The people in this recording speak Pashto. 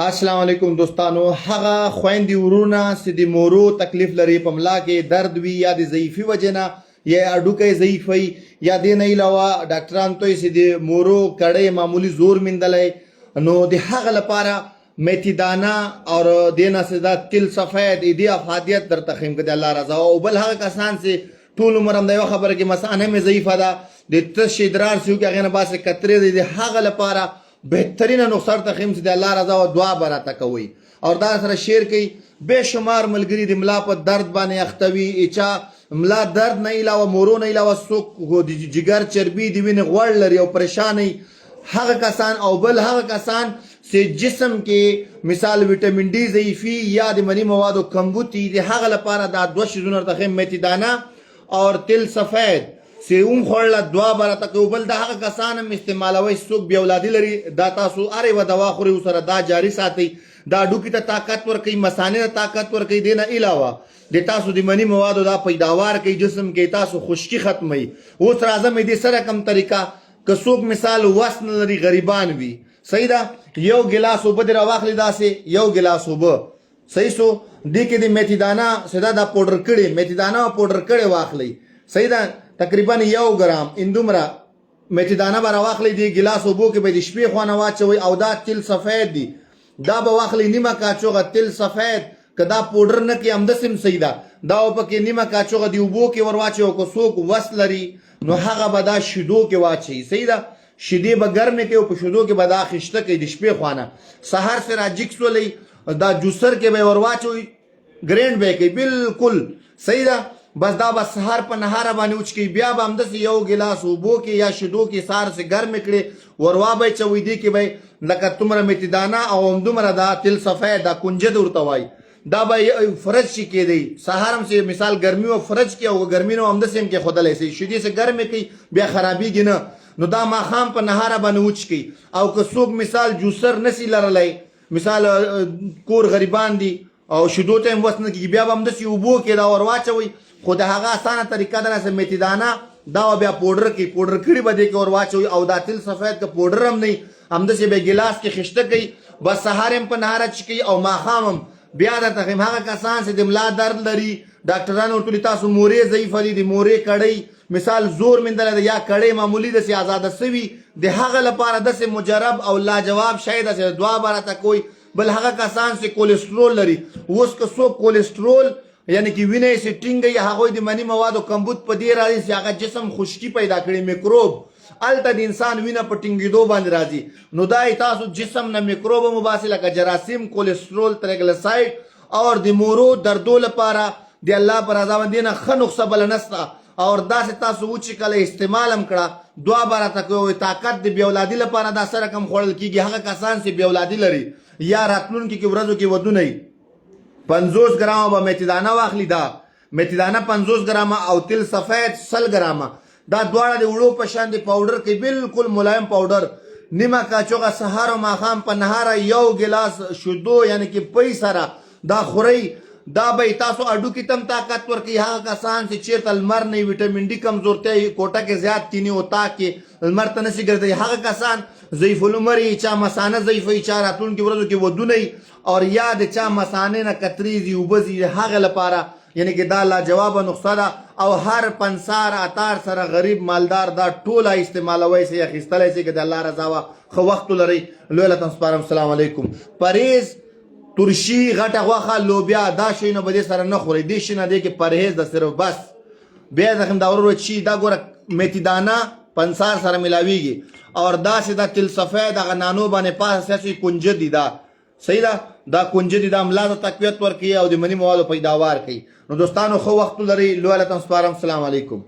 السلام علیکم دوستانو. هغه خويندې ورونه چې د مورو تکلیف لري، په ملا کې درد وي یا د ضعیفي وجې نه یا هډوکی ضعیف وي یا دې نه علاوه ډاکټران ته چې د مورو کړۍ معمولی زور میندلی، نو د هغه لپاره میتھی دانه او دې نه چې دا تل سفید دې افادیت درته ښیم که د الله رضا. او بل هغه کسان چې ټول عمر هم د یوه خبره کې مثانه مې ضعیفه ده، د تش ادرار چې وکړي هغې نه باسې کترې دی، د هغه لپاره بهترینه نسخه ته ښیم چې د الله رضا او دعا به راته کوئ او دا سره شیر کوي. بے شمار ملګري د ملا په درد باندې اخته چا ملا درد نه علاوه مورو نه علاوه څوک د جګر چربي د وینې غوړ لري او پریشانۍ، هغه کسان او بل هغه کسان چې جسم کې مثال ویټامین ډي ضعیفي یا د مني موادو کمبوتي، د هغه لپاره دا دوه شیزونه ته ښیم، میتھی دانه او تل سفید چې خوړله دعا به راته کوي. بل د هغه کسان هم استعمالوئ څوک بې اولادي لري، دا تاسو هر یوه دوا خورئ ورسره دا جاري ساتئ، دا هډوکي ته طاقت ورکوي، مثانې ته طاقت ورکوي. دې نه علاوه د تاسو د مني موادو دا پیداوار کوي، جسم کې تاسو خشکي ختموي. اوس راځم دې سره کوم طریقه که څوک مثال وس نه لري، غریبان وي، صحیح ده، یو ګلاس اوبه دې راواخلي، داسې یو ګلاس اوبه صحیح سو، دې کې د میتھی دانه سدا دا پوډر کړي، میتھی دانه او پوډر کړي واخلئ، صحیح ده، تقریبا 1 ګرام اندومره میتھی دانه به راواخلئ، دې ګلاس اوبو کې به د شپې خوانه واچوئ. او دا تل سفید دی، دا به واخلئ نیمه کاچوغه تل سفید، که دا پوډر نه کې همداسې هم صحیح ده، دا به پکې نیمه کاچوغه د اوبو کې ور واچوئ. او که څوک وس لري نو هغه به دا شیدو کې واچوي، صحیح ده، شیدې به ګرمې کوي او په شیدو کې به دا خشته کوي د شپې خوانه. سهار سره راجکس ولئ، دا جوسر کې به ور واچوئ، ګرینډ به کوي بالکل، صحیح ده. بس دا به سهار په نهاره باندې وچکئ، بیا به همداسې یو ګلاس اوبو کې یا شیدو کې سهار سې ګرمې کړې ور وابچوئ، دې کې به لکه تومره میتھی دانه او همدومره دا تل سفید، دا کنجد ورته وایي، دا به فرج شي کېدی. سهار هم چې مثال ګرمي و فرج کې او ګرمي نه همداسې هم کېښودلی شئ، شیدې سې ګرمې کوي بیا خرابېږي نه، نو دا ماښام په نهاره باندې وچکئ. او که څوک مثال جوسر نسي لرلی، مثال کور غریبان دي او شیدو ته هم وس نه کېږي، بیا به همداسې اوبو کې دا ور واچوئ. خو د هغه اسانه طریقه ده چې میتھی دانه دا بیا پوډر کوي، پوډر کړي به دې کې ور واچوئ. او دا تل سفید که پوډر هم نه وي همداسې به ګلاس کې خشته کوي، بس سهار هم په نهاره چکئ او ماښام هم. بیا درته ښیم هغه کسان چې د ملا درد لري، ډاکټران ورته وایي تاسو مورې ضعیفه دي، د مورې کړۍ مثال زور میندلی ده یا کړۍ معمولي داسې ازاده سوي، د هغه لپاره داسې مجرب او لاجواب شی ده چې دعا به راته کوئ. بل هغه کسان چې کولیسټرول لري، اوس که څوک کولیسټرول یعنی کې وینه یې ټینګوي، هغوی د مني موادو کمبود په دې راځي چې هغه جسم خشکي پیدا کړي، میکروب هلته د انسان وینه په ټینګېدو باندې راځي، نو دا تاسو جسم نه میکروب هم وباسي لکه جراثیم، کولیسټرول، تریګلیسایډ. او د مورو دردو لپاره د الله په رضا باندې نه ښه نسخه بله نشته. او داسې تاسو وچکله استعمال هم کړه، دعا به راته کوئ. طاقت د بې اولادي لپاره دا سره کم خوړل کېږي. هغه کسان چې بې اولادي لري یا راتلونکي کې ورځو کې ودونه وي، 50 ګرامه به میتھی دانه واخلي، دا میتھی دانه 50 ګرامه او تل سفید 100 ګرامه، دا دواړه د وړو په شان د پاوډر کې بالکل ملایم پاوډر، نیمه کاچوغه سهار او ماښام په نهاره یو ګلاس شیدو یعنی کې پۍ سره دا خورئ. دا به تاسو هډوکي ته هم طاقت ورکوي. هغه کسان چې چېرته لمر نه وي، ویټامین ډي کمزورتیا وي، کوټه کې زیات کیني او تاک کې لمر ته نشي ګرځوي، هغه کسان ضعیف العمر وي، چا مثانه ضعیفه وي، چا راتلونکي ورځو کې ودونه وي او یا د چا مثانې نه کترې ځي، اوبه ځي، هغه لپاره یعنی کې دا لاجوابه نسخه ده. او هر پنسار اتار سره غریب مالدار دا ټوله استعمالوئ شئ، اخیستلی شئ که د الله رضا وه. ښه وخت ولرئ، لوی لتم سپارم. السلام علیکم. پرهیز ترشي، غټه غوښه، لوبیا، دا شیونه به دې سره نه خورئ، دې شي نه دی کې پرهیز ده صرف بس. بیا یې ځخیم دا ورور چې دا ګوره میتھی دانه پنسار سره ملاویږي او داسې دا تل سفید هغه نانو باندې پاسه سیاسي کنجد دي، دا صحیح ده، دا کنجد دي، دا ملا ته تقویت ورکوي او د مني موادو پیداوار کوي. نو دوستانو ښه وخت ولرئ، لوی لتم سپارم. السلام علیکم.